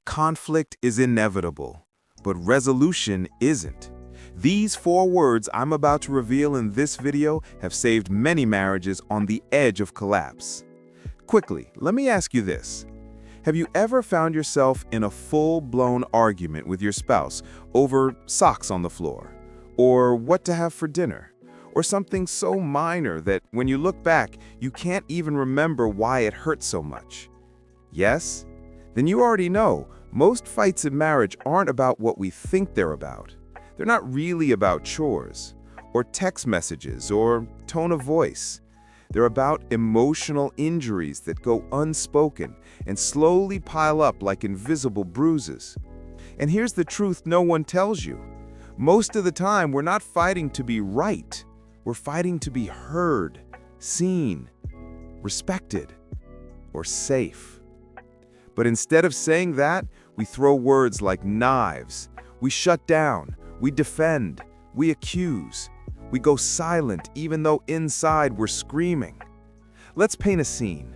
Conflict is inevitable, but resolution isn't. These 4 words I'm about to reveal in this video have saved many marriages on the edge of collapse. Quickly, let me ask you this. Have you ever found yourself in a full-blown argument with your spouse over socks on the floor, or what to have for dinner, or something so minor that when you look back, you can't even remember why it hurt so much? Yes? Then you already know, most fights in marriage aren't about what we think they're about. They're not really about chores, or text messages, or tone of voice. They're about emotional injuries that go unspoken and slowly pile up like invisible bruises. And here's the truth no one tells you. Most of the time, we're not fighting to be right. We're fighting to be heard, seen, respected, or safe. But instead of saying that, we throw words like knives. We shut down, we defend, we accuse. We go silent even though inside we're screaming. Let's paint a scene.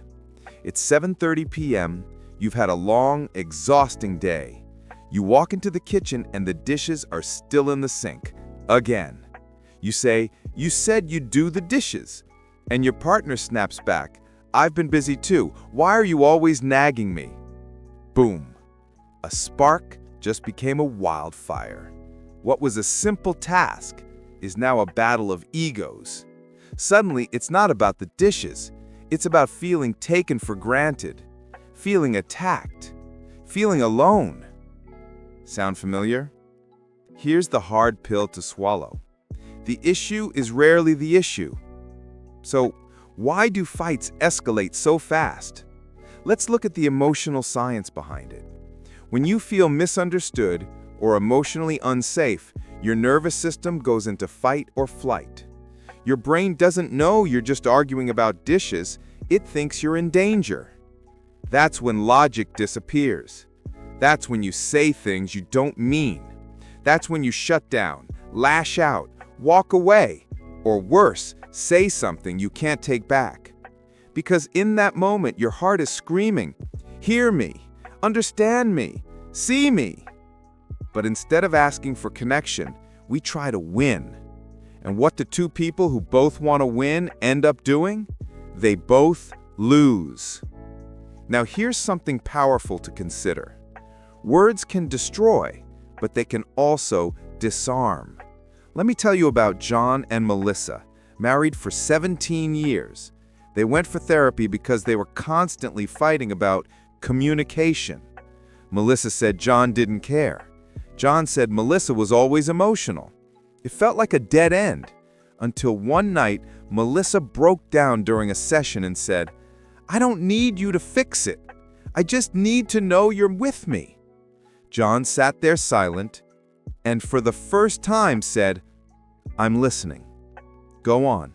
It's 7:30 p.m. You've had a long, exhausting day. You walk into the kitchen and the dishes are still in the sink. Again. You say, "You said you'd do the dishes." And your partner snaps back, "I've been busy too. Why are you always nagging me?" Boom. A spark just became a wildfire. What was a simple task is now a battle of egos. Suddenly, it's not about the dishes. It's about feeling taken for granted, feeling attacked, feeling alone. Sound familiar? Here's the hard pill to swallow. The issue is rarely the issue. So, why do fights escalate so fast? Let's look at the emotional science behind it. When you feel misunderstood or emotionally unsafe, your nervous system goes into fight or flight. Your brain doesn't know you're just arguing about dishes, it thinks you're in danger. That's when logic disappears. That's when you say things you don't mean. That's when you shut down, lash out, walk away, or worse, say something you can't take back. Because in that moment, your heart is screaming, "Hear me, understand me, see me." But instead of asking for connection, we try to win. And what do 2 people who both want to win end up doing? They both lose. Now here's something powerful to consider. Words can destroy, but they can also disarm. Let me tell you about John and Melissa, married for 17 years. They went for therapy because they were constantly fighting about communication. Melissa said John didn't care. John said Melissa was always emotional. It felt like a dead end, until one night Melissa broke down during a session and said, "I don't need you to fix it. I just need to know you're with me." John sat there silent, and for the first time said, "I'm listening. Go on."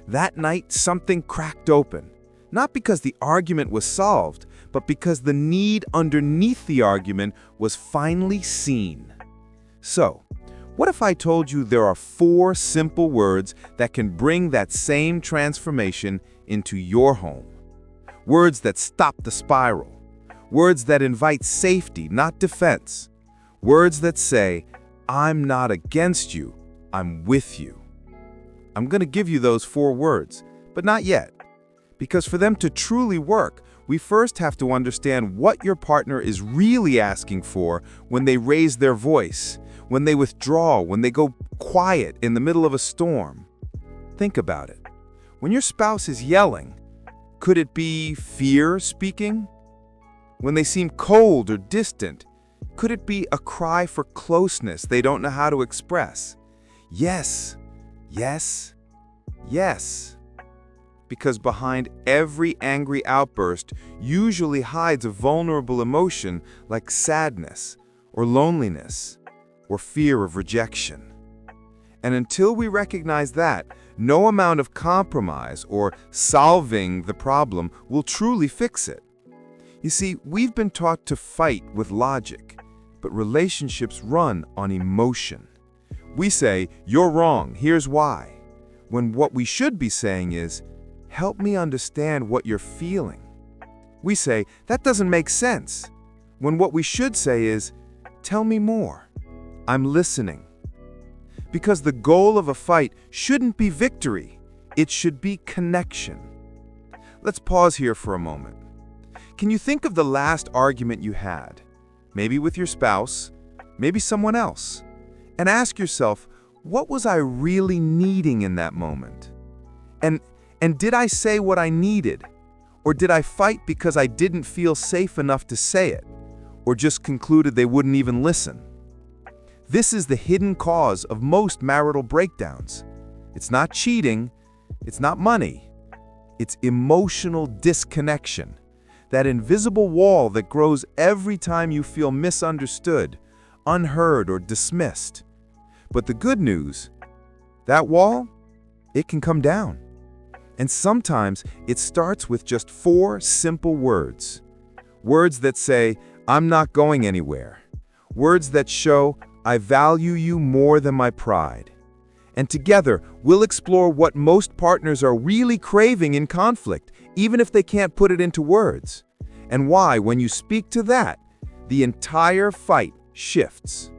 That night, something cracked open, not because the argument was solved, but because the need underneath the argument was finally seen. So, what if I told you there are 4 simple words that can bring that same transformation into your home? Words that stop the spiral. Words that invite safety, not defense. Words that say, "I'm not against you, I'm with you." I'm going to give you those 4 words, but not yet. Because for them to truly work, we first have to understand what your partner is really asking for when they raise their voice, when they withdraw, when they go quiet in the middle of a storm. Think about it. When your spouse is yelling, could it be fear speaking? When they seem cold or distant, could it be a cry for closeness they don't know how to express? Yes. Yes, yes. Because behind every angry outburst usually hides a vulnerable emotion like sadness or loneliness or fear of rejection. And until we recognize that, no amount of compromise or solving the problem will truly fix it. You see, we've been taught to fight with logic, but relationships run on emotion. We say, "You're wrong, here's why," when what we should be saying is, "Help me understand what you're feeling." We say, "That doesn't make sense," when what we should say is, "Tell me more. I'm listening." Because the goal of a fight shouldn't be victory. It should be connection. Let's pause here for a moment. Can you think of the last argument you had? Maybe with your spouse, maybe someone else. And ask yourself, what was I really needing in that moment? And did I say what I needed? Or did I fight because I didn't feel safe enough to say it? Or just concluded they wouldn't even listen? This is the hidden cause of most marital breakdowns. It's not cheating, it's not money. It's emotional disconnection. That invisible wall that grows every time you feel misunderstood, unheard, or dismissed. But the good news, that wall, it can come down. And sometimes it starts with just 4 simple words. Words that say, "I'm not going anywhere." Words that show, "I value you more than my pride." And together, we'll explore what most partners are really craving in conflict, even if they can't put it into words. And why, when you speak to that, the entire fight shifts.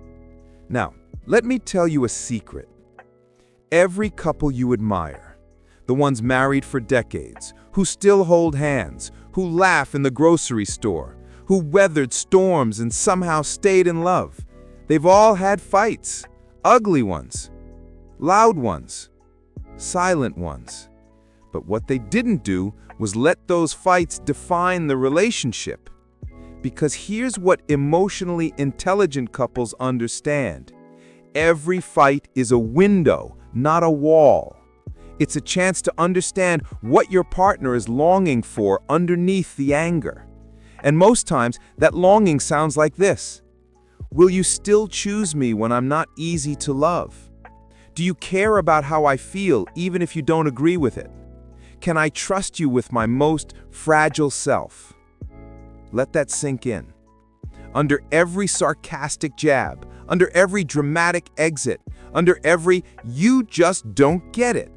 Now, let me tell you a secret. Every couple you admire, the ones married for decades, who still hold hands, who laugh in the grocery store, who weathered storms and somehow stayed in love, they've all had fights, ugly ones, loud ones, silent ones. But what they didn't do was let those fights define the relationship. Because here's what emotionally intelligent couples understand. Every fight is a window, not a wall. It's a chance to understand what your partner is longing for underneath the anger. And most times, that longing sounds like this. Will you still choose me when I'm not easy to love? Do you care about how I feel even if you don't agree with it? Can I trust you with my most fragile self? Let that sink in. Under every sarcastic jab, under every dramatic exit, under every "you just don't get it,"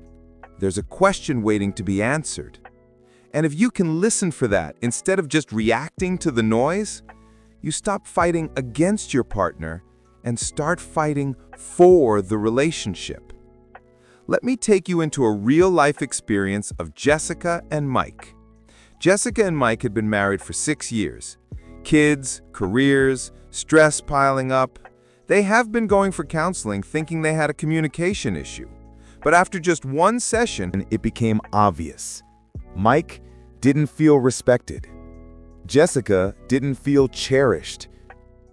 there's a question waiting to be answered. And if you can listen for that instead of just reacting to the noise, you stop fighting against your partner and start fighting for the relationship. Let me take you into a real-life experience of Jessica and Mike. Jessica and Mike had been married for 6 years. Kids, careers, stress piling up. They have been going for counseling thinking they had a communication issue. But after just one session, it became obvious. Mike didn't feel respected. Jessica didn't feel cherished.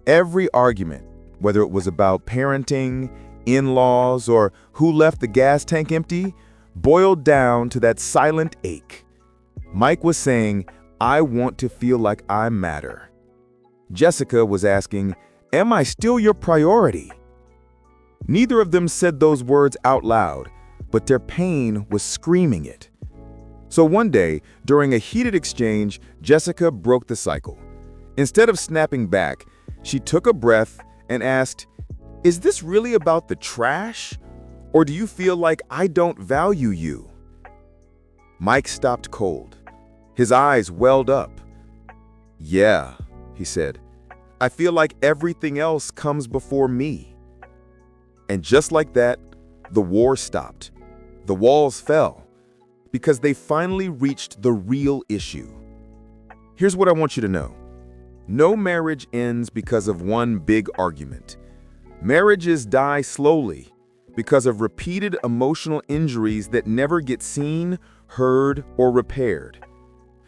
Every argument, whether it was about parenting, in-laws, or who left the gas tank empty, boiled down to that silent ache. Mike was saying, "I want to feel like I matter." Jessica was asking, "Am I still your priority?" Neither of them said those words out loud, but their pain was screaming it. So one day, during a heated exchange, Jessica broke the cycle. Instead of snapping back, she took a breath and asked, "Is this really about the trash? Or do you feel like I don't value you?" Mike stopped cold. His eyes welled up. "Yeah," he said, "I feel like everything else comes before me." And just like that, the war stopped. The walls fell, because they finally reached the real issue. Here's what I want you to know. No marriage ends because of one big argument. Marriages die slowly because of repeated emotional injuries that never get seen, heard, or repaired.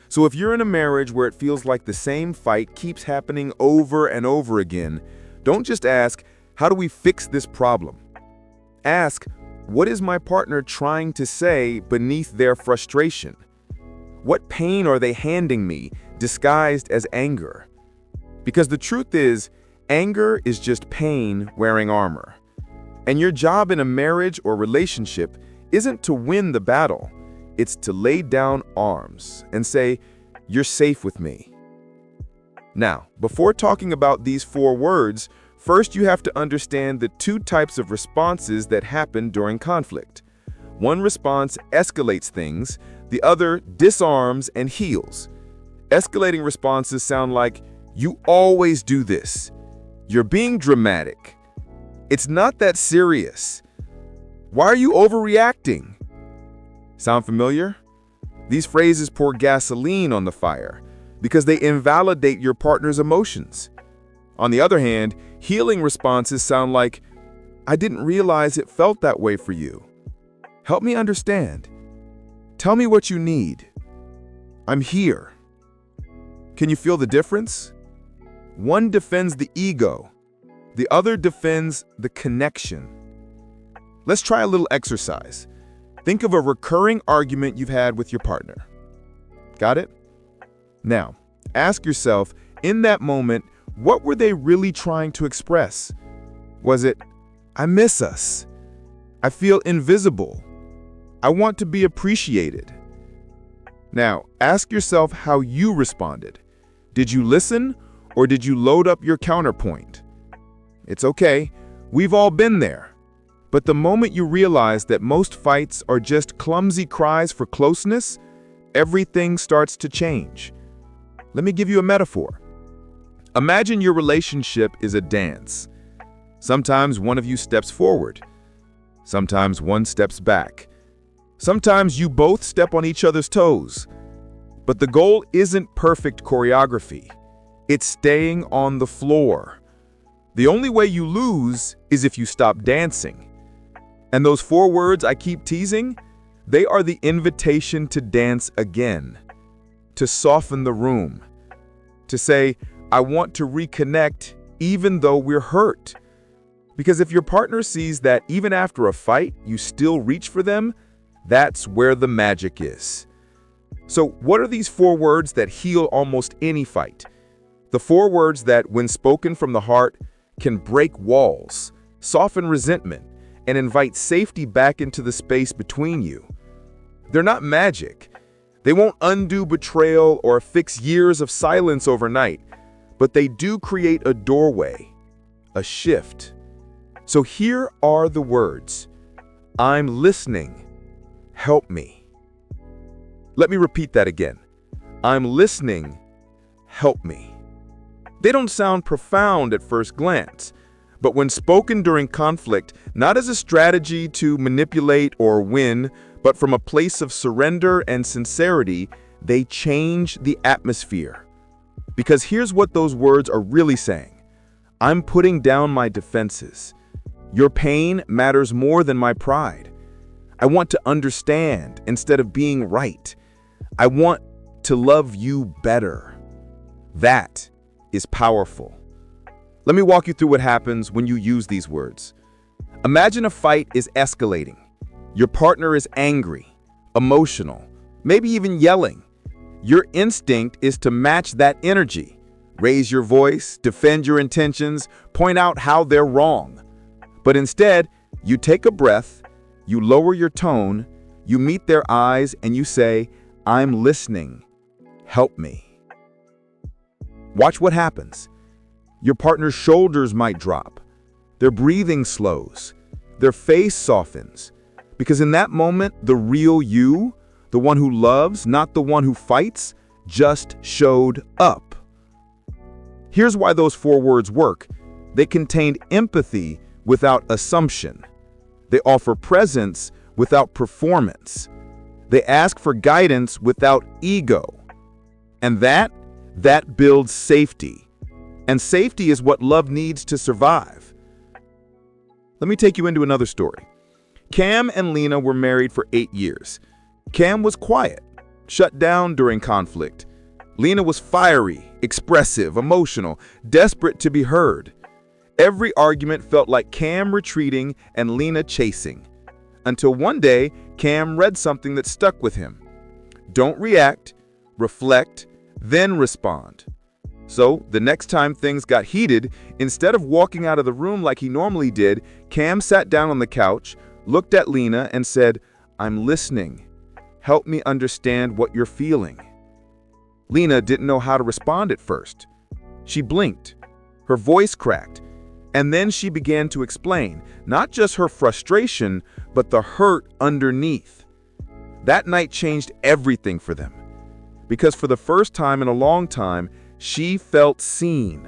So if you're in a marriage where it feels like the same fight keeps happening over and over again, don't just ask, "How do we fix this problem?" Ask, "What is my partner trying to say beneath their frustration? What pain are they handing me, disguised as anger?" Because the truth is, anger is just pain wearing armor. And your job in a marriage or relationship isn't to win the battle. It's to lay down arms and say, "You're safe with me." Now, before talking about these 4 words, first you have to understand the 2 types of responses that happen during conflict. One response escalates things, the other disarms and heals. Escalating responses sound like, You always do this. You're being dramatic. It's not that serious. Why are you overreacting? Sound familiar? These phrases pour gasoline on the fire because they invalidate your partner's emotions. On the other hand, healing responses sound like, I didn't realize it felt that way for you. Help me understand. Tell me what you need. I'm here. Can you feel the difference? One defends the ego. The other defends the connection. Let's try a little exercise. Think of a recurring argument you've had with your partner. Got it? Now, ask yourself, in that moment, what were they really trying to express? Was it, I miss us. I feel invisible. I want to be appreciated. Now, ask yourself how you responded. Did you listen or did you load up your counterpoint? It's okay. We've all been there. But the moment you realize that most fights are just clumsy cries for closeness, everything starts to change. Let me give you a metaphor. Imagine your relationship is a dance. Sometimes one of you steps forward. Sometimes one steps back. Sometimes you both step on each other's toes. But the goal isn't perfect choreography. It's staying on the floor. The only way you lose is if you stop dancing. And those 4 words I keep teasing, they are the invitation to dance again, to soften the room, to say, I want to reconnect even though we're hurt. Because if your partner sees that even after a fight, you still reach for them, that's where the magic is. So what are these 4 words that heal almost any fight? The 4 words that, when spoken from the heart, can break walls, soften resentment, and invite safety back into the space between you. They're not magic. They won't undo betrayal or fix years of silence overnight, but they do create a doorway, a shift. So here are the words. I'm listening. Help me. Let me repeat that again. I'm listening. Help me. They don't sound profound at first glance, but when spoken during conflict, not as a strategy to manipulate or win, but from a place of surrender and sincerity, they change the atmosphere. Because here's what those words are really saying. I'm putting down my defenses. Your pain matters more than my pride. I want to understand instead of being right. I want to love you better. That is powerful. Let me walk you through what happens when you use these words. Imagine a fight is escalating. Your partner is angry, emotional, maybe even yelling. Your instinct is to match that energy. Raise your voice, defend your intentions, point out how they're wrong. But instead, you take a breath, you lower your tone, you meet their eyes, and you say, I'm listening. Help me. Watch what happens. Your partner's shoulders might drop. Their breathing slows. Their face softens. Because in that moment, the real you, the one who loves, not the one who fights, just showed up. Here's why those 4 words work. They contained empathy without assumption. They offer presence without performance. They ask for guidance without ego. And that builds safety. And safety is what love needs to survive. Let me take you into another story. Cam and Lena were married for 8 years. Cam was quiet, shut down during conflict. Lena was fiery, expressive, emotional, desperate to be heard. Every argument felt like Cam retreating and Lena chasing. Until one day, Cam read something that stuck with him. Don't react, reflect, then respond. So, the next time things got heated, instead of walking out of the room like he normally did, Cam sat down on the couch, looked at Lena, and said, I'm listening. Help me understand what you're feeling. Lena didn't know how to respond at first. She blinked. Her voice cracked. And then she began to explain, not just her frustration, but the hurt underneath. That night changed everything for them. Because for the first time in a long time, She felt seen,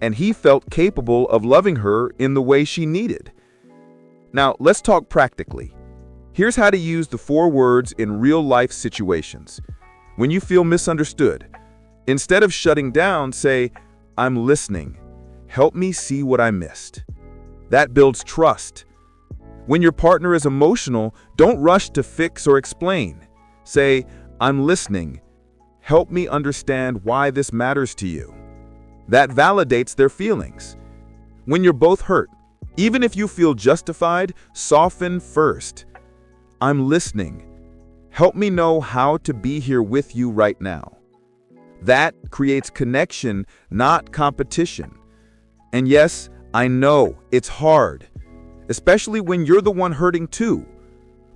and he felt capable of loving her in the way she needed. Now, let's talk practically. Here's how to use the 4 words in real-life situations. When you feel misunderstood, instead of shutting down, say, "I'm listening. Help me see what I missed." That builds trust. When your partner is emotional, don't rush to fix or explain. Say, "I'm listening. Help me understand why this matters to you." That validates their feelings. When you're both hurt, even if you feel justified, soften first. "I'm listening. Help me know how to be here with you right now." That creates connection, not competition. And yes, I know it's hard, especially when you're the one hurting too.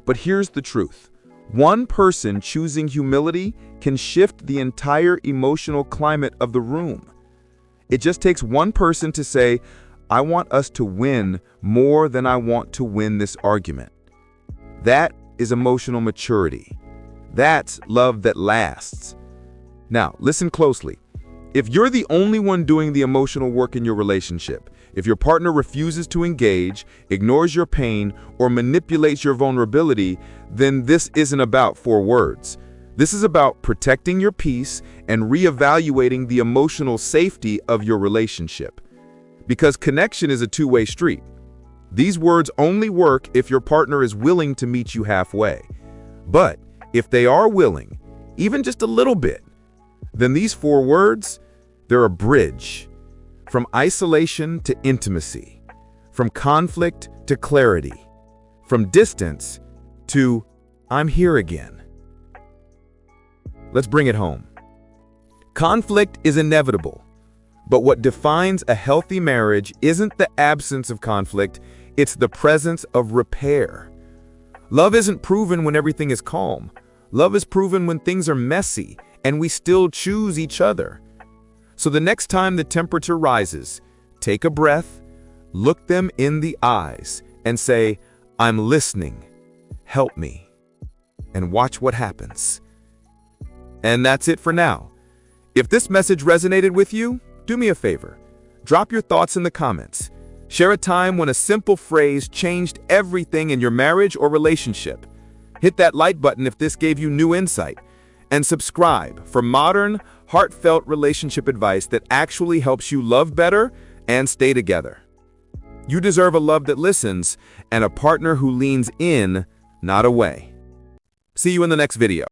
But here's the truth. One person choosing humility can shift the entire emotional climate of the room. It just takes one person to say, "I want us to win more than I want to win this argument." That is emotional maturity. That's love that lasts. Now, listen closely. If you're the only one doing the emotional work in your relationship, if your partner refuses to engage, ignores your pain, or manipulates your vulnerability, then this isn't about 4 words. This is about protecting your peace and reevaluating the emotional safety of your relationship. Because connection is a two-way street. These words only work if your partner is willing to meet you halfway. But if they are willing, even just a little bit, then these 4 words, they're a bridge. From isolation to intimacy, from conflict to clarity, from distance to "I'm here again." Let's bring it home. Conflict is inevitable, but what defines a healthy marriage isn't the absence of conflict, it's the presence of repair. Love isn't proven when everything is calm. Love is proven when things are messy and we still choose each other. So the next time the temperature rises, take a breath, look them in the eyes, and say, "I'm listening. Help me." And watch what happens. And that's it for now. If this message resonated with you, do me a favor. Drop your thoughts in the comments. Share a time when a simple phrase changed everything in your marriage or relationship. Hit that like button if this gave you new insight. And subscribe for modern, heartfelt relationship advice that actually helps you love better and stay together. You deserve a love that listens and a partner who leans in, not away. See you in the next video.